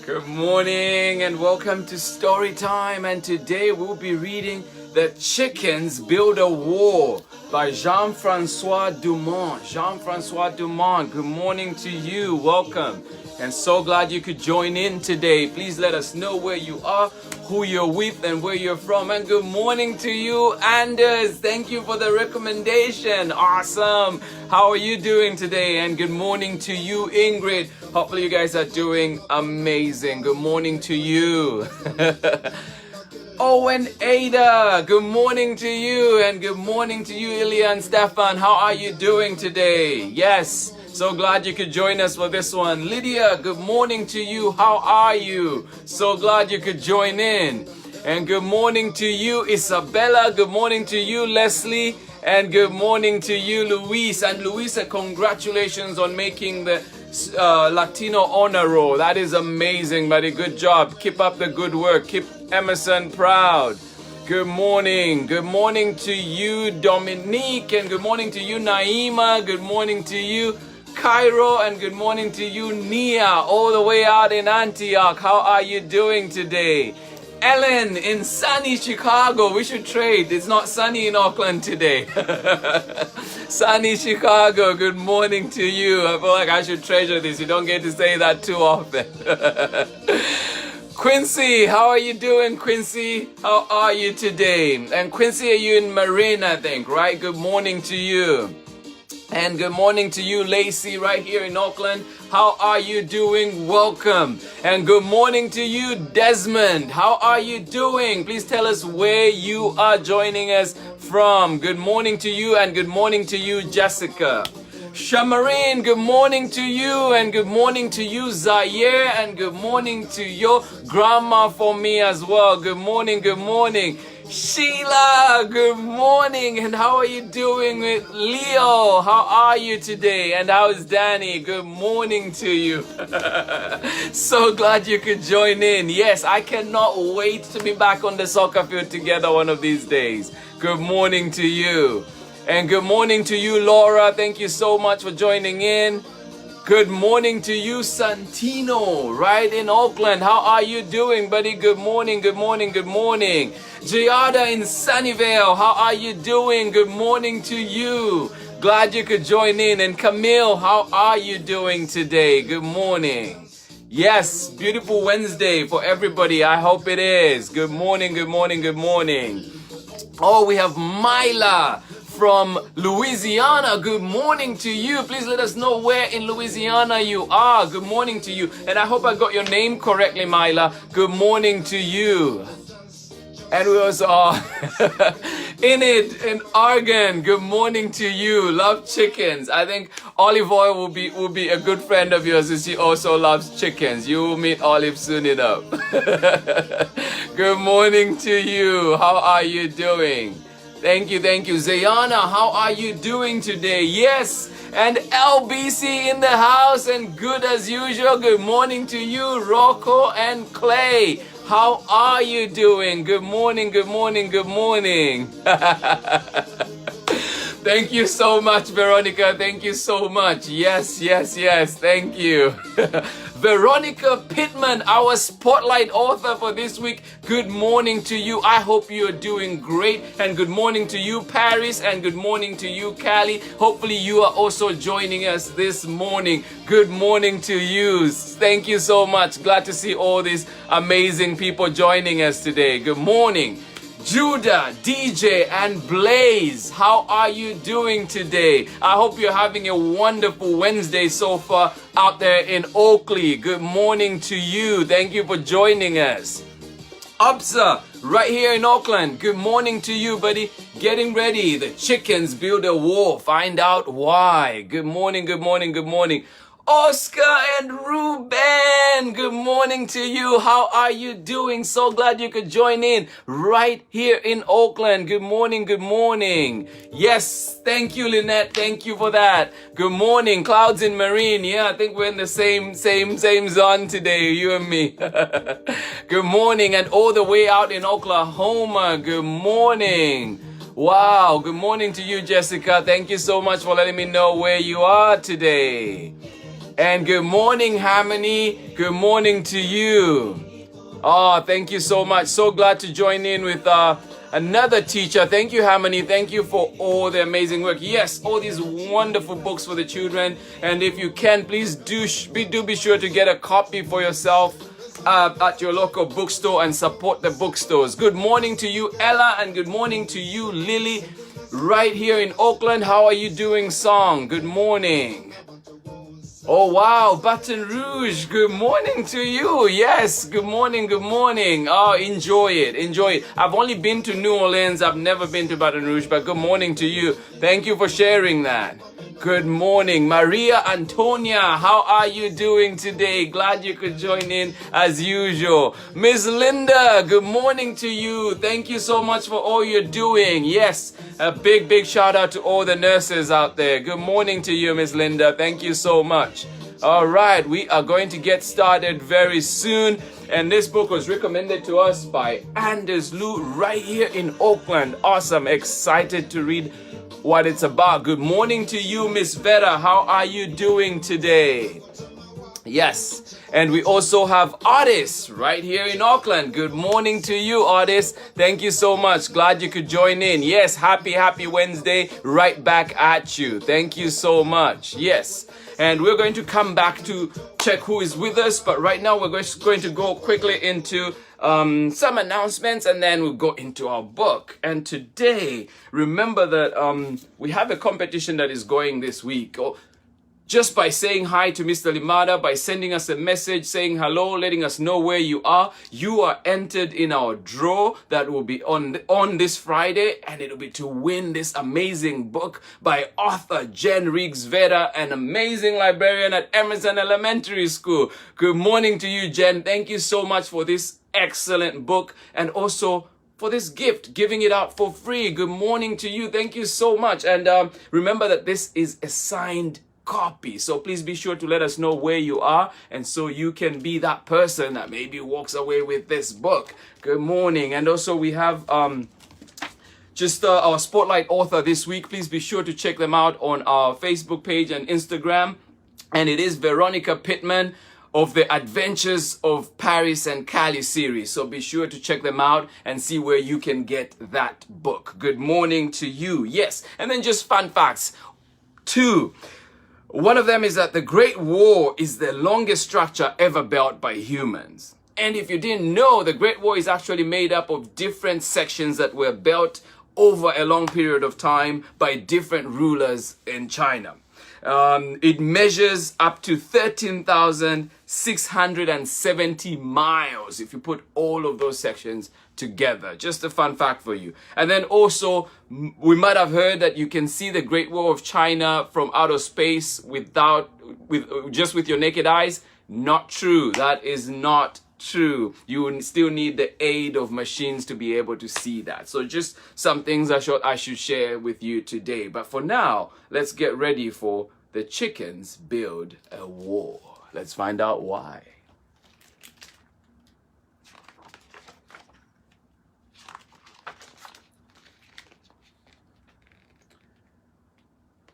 Good morning and welcome to Story Time, and today we'll be reading The Chickens Build a Wall by Jean-Francois Dumont. Jean-Francois Dumont, good morning to you. Welcome. And so glad you could join in today. Please let us know where you are, who you're with, and where you're from. And good morning to you, Anders. Thank you for the recommendation. Awesome. How are you doing today? And good morning to you, Ingrid. Hopefully you guys are doing amazing. Good morning to you. Oh, and Ada, good morning to you. And good morning to you, Ilya and Stefan. How are you doing today? Yes. So glad you could join us for this one. Lydia, good morning to you. How are you? So glad you could join in. And good morning to you, Isabella. Good morning to you, Leslie. And good morning to you, Luis. And Luisa, congratulations on making the Latino honor roll. That is amazing, buddy. Good job. Keep up the good work. Keep Emerson proud. Good morning. Good morning to you, Dominique. And good morning to you, Naima. Good morning to you, Cairo, and good morning to you, Nia, all the way out in Antioch. How are you doing today? Ellen in sunny Chicago. We should trade. It's not sunny in Auckland today. Sunny Chicago. Good morning to you. I feel like I should treasure this. You don't get to say that too often. Quincy, how are you doing, Quincy? How are you today? And Quincy, are you in Marin, I think, right? Good morning to you. And good morning to you, Lacey, right here in Auckland. How are you doing? Welcome. And good morning to you, Desmond. How are you doing? Please tell us where you are joining us from. Good morning to you, and good morning to you, Jessica. Shamarin, good morning to you, and good morning to you, Zaire, and good morning to your grandma for me as well. Good morning, good morning. Sheila, good morning, and how are you doing with Leo? How are you today? And how is Danny? Good morning to you. So glad you could join in. Yes, I cannot wait to be back on the soccer field together one of these days. Good morning to you. And good morning to you, Laura. Thank you so much for joining in. Good morning to you, Santino, right in Auckland. How are you doing, buddy? Good morning, good morning, good morning. Giada in Sunnyvale, how are you doing? Good morning to you. Glad you could join in. And Camille, how are you doing today? Good morning. Yes, beautiful Wednesday for everybody. I hope it is. Good morning, good morning, good morning. Oh, we have Myla from Louisiana. Good morning to you. Please let us know where in Louisiana you are. Good morning to you. And I hope I got your name correctly, Myla. Good morning to you. And we also are Enid in Argon. Good morning to you. Love chickens. I think Olive Oil will be a good friend of yours, as she also loves chickens. You will meet Olive soon enough. Good morning to you. How are you doing? Thank you, thank you. Zayana, how are you doing today? Yes, and LBC in the house, and good as usual. Good morning to you, Rocco and Clay. How are you doing? Good morning, good morning, good morning. Thank you so much, Veronica. Thank you so much. Yes, yes, yes. Thank you. Veronica Pittman, our spotlight author for this week. Good morning to you. I hope you're doing great. And good morning to you, Paris. And good morning to you, Callie. Hopefully you are also joining us this morning. Good morning to you. Thank you so much. Glad to see all these amazing people joining us today. Good morning. Judah, DJ, and Blaze, how are you doing today? I hope you're having a wonderful Wednesday so far out there in Oakley. Good morning to you. Thank you for joining us. Upsa, right here in Auckland. Good morning to you, buddy. Getting ready. The chickens build a wall. Find out why. Good morning, good morning, good morning. Oscar and Ruben, good morning to you. How are you doing? So glad you could join in right here in Auckland. Good morning, good morning. Yes, thank you, Lynette. Thank you for that. Good morning, Clouds in Marine. Yeah, I think we're in the same zone today, you and me. Good morning, and all the way out in Oklahoma. Good morning. Wow, good morning to you, Jessica. Thank you so much for letting me know where you are today. And good morning, Harmony. Good morning to you. Oh, thank you so much. So glad to join in with another teacher. Thank you, Harmony. Thank you for all the amazing work. Yes, all these wonderful books for the children. And if you can, please do be sure to get a copy for yourself at your local bookstore and support the bookstores. Good morning to you, Ella, and good morning to you, Lily, right here in Auckland. How are you doing, Song? Good morning. Oh wow, Baton Rouge, good morning to you. Yes, good morning, good morning. Oh, enjoy it, enjoy it. I've only been to New Orleans, I've never been to Baton Rouge, but good morning to you. Thank you for sharing that. Good morning, Maria Antonia. How are you doing today? Glad you could join in as usual. Miss Linda, good morning to you. Thank you so much for all you're doing. Yes, a big shout out to all the nurses out there. Good morning to you, Miss Linda. Thank you so much. All right, we are going to get started very soon. And this book was recommended to us by Anders Lou right here in Auckland. Awesome, excited to read what it's about. Good morning to you, Miss Vera. How are you doing today? Yes, and we also have Artis right here in Auckland. Good morning to you, Artis. Thank you so much. Glad you could join in. Yes, happy Wednesday right back at you. Thank you so much. Yes, and we're going to come back to check who is with us, but right now we're just going to go quickly into some announcements, and then we'll go into our book. And today, remember that we have a competition that is going this week. Just by saying hi to Mr. Limada, by sending us a message, saying hello, letting us know where you are entered in our draw that will be on this Friday, and it'll be to win this amazing book by author Jen Riggs Vera, an amazing librarian at Emerson Elementary School. Good morning to you, Jen. Thank you so much for this excellent book, and also for this gift, giving it out for free. Good morning to you. Thank you so much. And remember that this is a signed copy, so please be sure to let us know where you are, and so you can be that person that maybe walks away with this book. Good morning. And also we have our spotlight author this week. Please be sure to check them out on our Facebook page and Instagram, and it is Veronica Pittman of the Adventures of Paris and Cali series. So be sure to check them out and see where you can get that book. Good morning to you. Yes, and then just fun facts. 2. One of them is that the Great Wall is the longest structure ever built by humans. And if you didn't know, the Great Wall is actually made up of different sections that were built over a long period of time by different rulers in China. It measures up to 13,670 miles if you put all of those sections together. Just a fun fact for you. And then also, we might have heard that you can see the Great Wall of China from outer space with your naked eyes. Not true. That is not true. You still need the aid of machines to be able to see that. So just some things I should share with you today. But for now, let's get ready for the chickens build a wall. Let's find out why.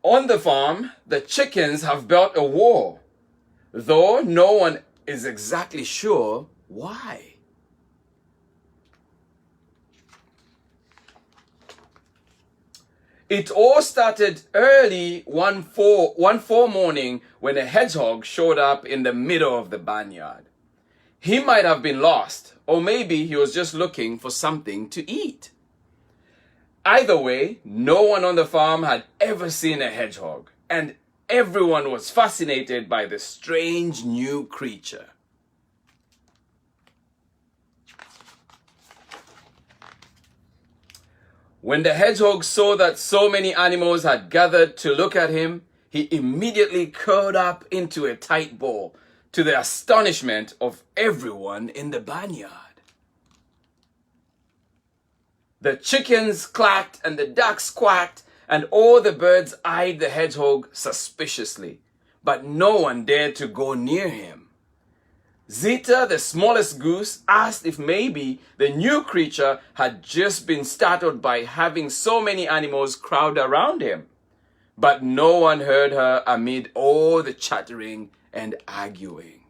On the farm, the chickens have built a wall, though no one is exactly sure why. It all started early one fall morning when a hedgehog showed up in the middle of the barnyard. He might have been lost, or maybe he was just looking for something to eat. Either way, no one on the farm had ever seen a hedgehog, and everyone was fascinated by the strange new creature. When the hedgehog saw that so many animals had gathered to look at him, he immediately curled up into a tight ball, to the astonishment of everyone in the barnyard. The chickens clacked and the ducks quacked, and all the birds eyed the hedgehog suspiciously, but no one dared to go near him. Zita, the smallest goose, asked if maybe the new creature had just been startled by having so many animals crowd around him. But no one heard her amid all the chattering and arguing.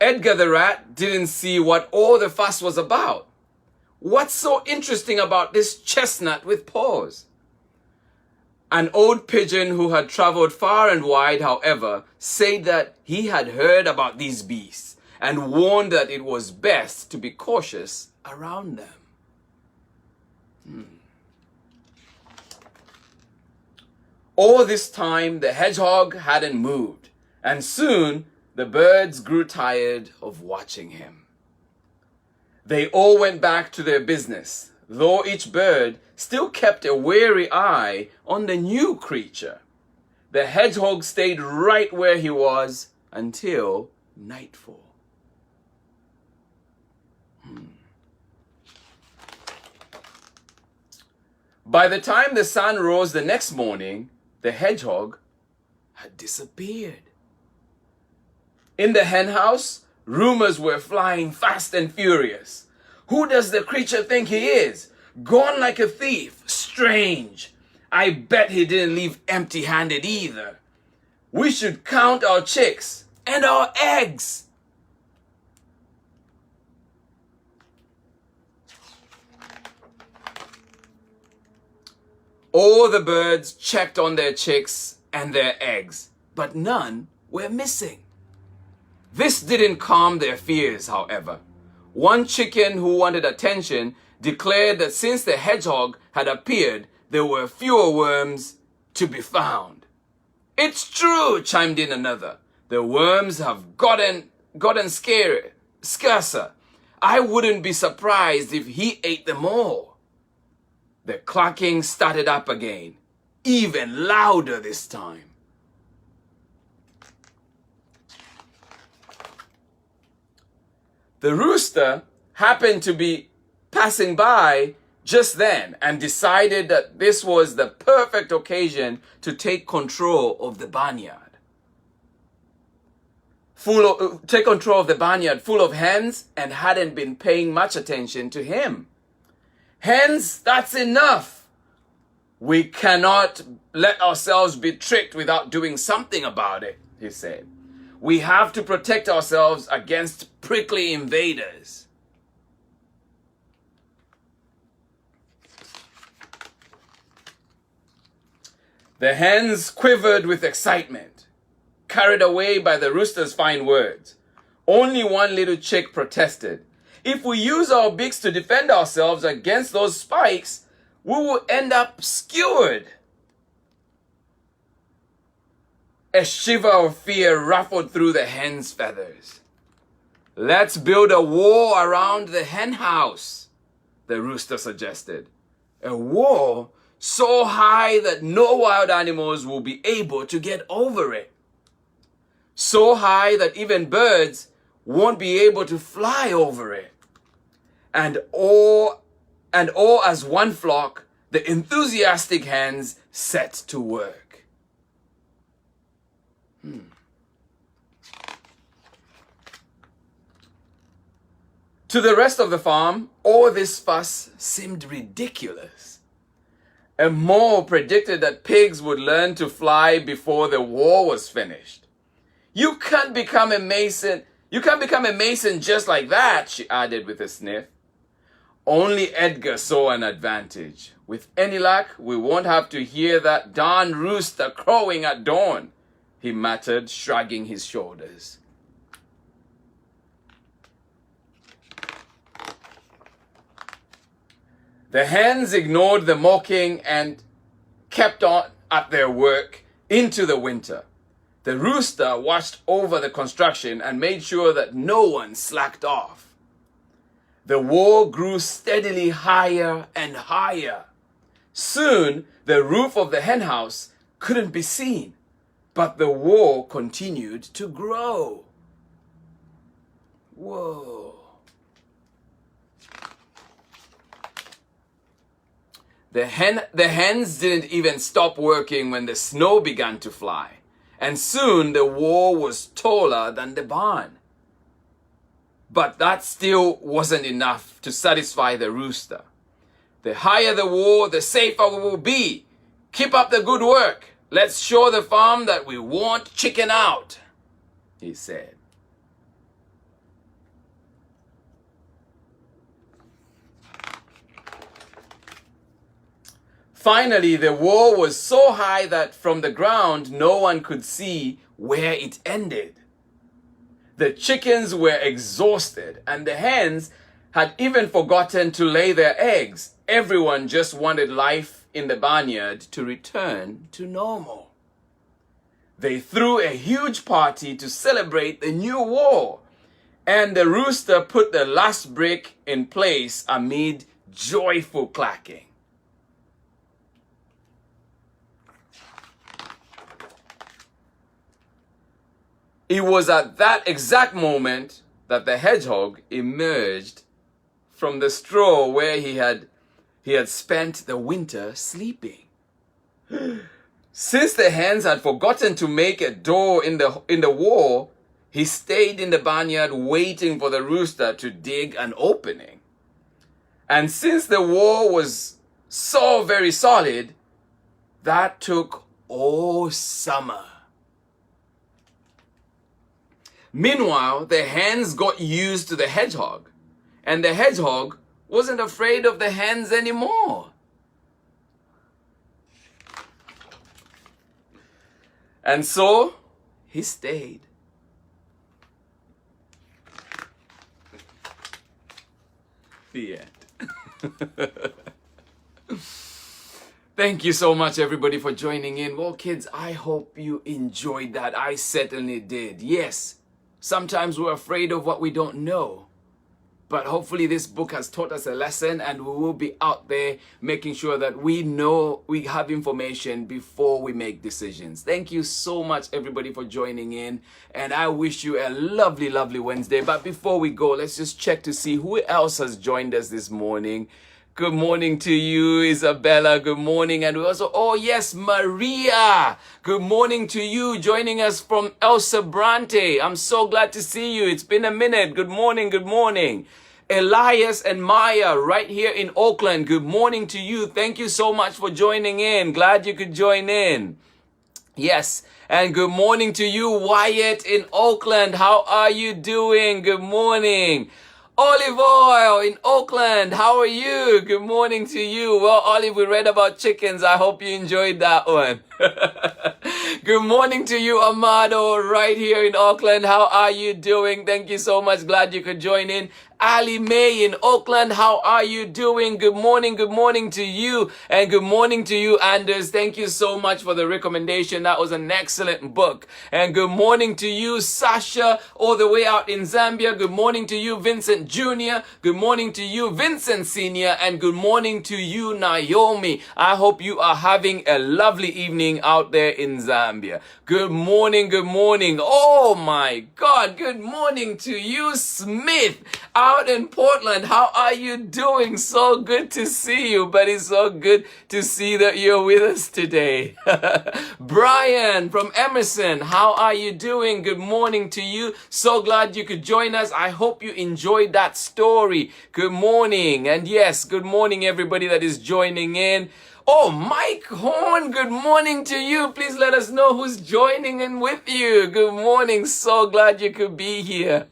Edgar the rat didn't see what all the fuss was about. What's so interesting about this chestnut with paws? An old pigeon who had traveled far and wide, however, said that he had heard about these beasts and warned that it was best to be cautious around them. All this time, the hedgehog hadn't moved, and soon the birds grew tired of watching him. They all went back to their business, though each bird still kept a wary eye on the new creature. The hedgehog stayed right where he was until nightfall. By the time the sun rose the next morning, the hedgehog had disappeared. In the henhouse, rumors were flying fast and furious. Who does the creature think he is? Gone like a thief. Strange. I bet he didn't leave empty-handed either. We should count our chicks and our eggs. All the birds checked on their chicks and their eggs, but none were missing. This didn't calm their fears, however. One chicken who wanted attention declared that since the hedgehog had appeared, there were fewer worms to be found. It's true, chimed in another. The worms have gotten scarcer. I wouldn't be surprised if he ate them all. The clucking started up again, even louder this time. The rooster happened to be passing by just then and decided that this was the perfect occasion to take control of the barnyard. Take control of the barnyard full of hens and hadn't been paying much attention to him. Hens, that's enough. We cannot let ourselves be tricked without doing something about it, he said. We have to protect ourselves against prickly invaders. The hens quivered with excitement, carried away by the rooster's fine words. Only one little chick protested. If we use our beaks to defend ourselves against those spikes, we will end up skewered. A shiver of fear ruffled through the hen's feathers. Let's build a wall around the hen house, the rooster suggested. A wall so high that no wild animals will be able to get over it. So high that even birds won't be able to fly over it. And all as one flock, the enthusiastic hens set to work. To the rest of the farm, all this fuss seemed ridiculous. A mole predicted that pigs would learn to fly before the war was finished. You can't become a mason just like that, she added with a sniff. Only Edgar saw an advantage. With any luck, we won't have to hear that darn rooster crowing at dawn, he muttered, shrugging his shoulders. The hens ignored the mocking and kept on at their work into the winter. The rooster watched over the construction and made sure that no one slacked off. The wall grew steadily higher and higher. Soon, the roof of the henhouse couldn't be seen, but the wall continued to grow. Whoa. The hens didn't even stop working when the snow began to fly, and soon the wall was taller than the barn. But that still wasn't enough to satisfy the rooster. The higher the war, the safer we will be. Keep up the good work. Let's show the farm that we won't chicken out, he said. Finally, the wall was so high that from the ground no one could see where it ended. The chickens were exhausted and the hens had even forgotten to lay their eggs. Everyone just wanted life in the barnyard to return to normal. They threw a huge party to celebrate the new wall, and the rooster put the last brick in place amid joyful clacking. It was at that exact moment that the hedgehog emerged from the straw where he had spent the winter sleeping. Since the hens had forgotten to make a door in the wall, he stayed in the barnyard waiting for the rooster to dig an opening. And since the wall was so very solid, that took all summer. Meanwhile, the hens got used to the hedgehog, and the hedgehog wasn't afraid of the hens anymore. And so, he stayed. The end. Thank you so much, everybody, for joining in. Well, kids, I hope you enjoyed that. I certainly did. Yes. Sometimes we're afraid of what we don't know. But hopefully this book has taught us a lesson, and we will be out there making sure that we know, we have information before we make decisions. Thank you so much, everybody, for joining in. And I wish you a lovely, lovely Wednesday. But before we go, let's just check to see who else has joined us this morning. Good morning to you, Isabella. Good morning. And we also, oh yes, Maria. Good morning to you, joining us from El Sobrante. I'm so glad to see you. It's been a minute. Good morning, good morning. Elias and Maya right here in Oakland. Good morning to you. Thank you so much for joining in. Glad you could join in. Yes. And good morning to you, Wyatt in Oakland. How are you doing? Good morning. Olive Oil in Oakland, how are you? Good morning to you. Well, Olive, we read about chickens. I hope you enjoyed that one. Good morning to you, Amado, right here in Oakland. How are you doing? Thank you so much. Glad you could join in. Ali May in Oakland, how are you doing? Good morning to you. And good morning to you, Anders. Thank you so much for the recommendation. That was an excellent book. And good morning to you, Sasha, all the way out in Zambia. Good morning to you, Vincent Jr. Good morning to you, Vincent Sr. And good morning to you, Naomi. I hope you are having a lovely evening out there in Zambia. Good morning, good morning. Oh my God, good morning to you, Smith, out in Portland. How are you doing? So good to see you, buddy. So good to see that you're with us today. Brian from Emerson, how are you doing? Good morning to you. So glad you could join us. I hope you enjoyed that story. Good morning. And yes, good morning everybody that is joining in. Oh, Mike Horn, good morning to you. Please let us know who's joining in with you. Good morning. So glad you could be here.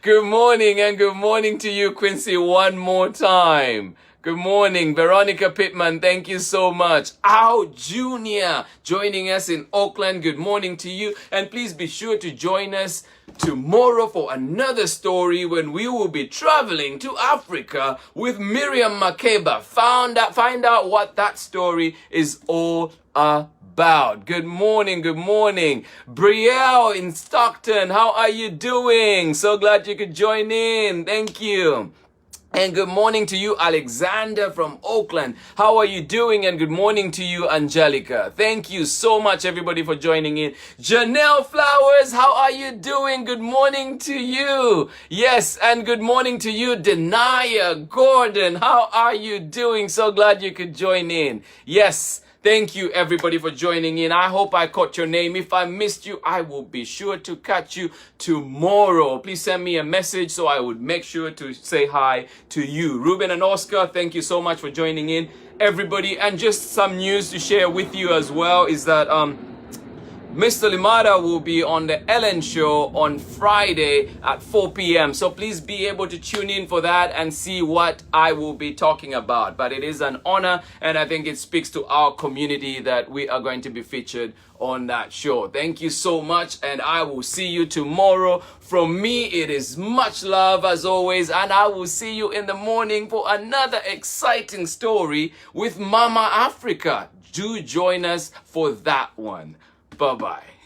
Good morning, and good morning to you, Quincy, one more time. Good morning, Veronica Pittman. Thank you so much. Ao Junior joining us in Oakland. Good morning to you. And please be sure to join us tomorrow for another story when we will be traveling to Africa with Miriam Makeba. Find out what that story is all about. Good morning, good morning. Brielle in Stockton, how are you doing? So glad you could join in. Thank you. And good morning to you, Alexander from Oakland. How are you doing? And good morning to you, Angelica. Thank you so much, everybody, for joining in. Janelle Flowers, how are you doing? Good morning to you. Yes, and good morning to you, Denia Gordon. How are you doing? So glad you could join in. Yes, Thank you, everybody, for joining in. I hope I caught your name. If I missed you, I will be sure to catch you tomorrow. Please send me a message so I would make sure to say hi to you. Ruben and Oscar, thank you so much for joining in, everybody. And just some news to share with you as well is that Mr. Limada will be on the Ellen Show on Friday at 4 p.m. So please be able to tune in for that and see what I will be talking about. But it is an honor, and I think it speaks to our community that we are going to be featured on that show. Thank you so much, and I will see you tomorrow. From me, it is much love as always, and I will see you in the morning for another exciting story with Mama Africa. Do join us for that one. Bye-bye.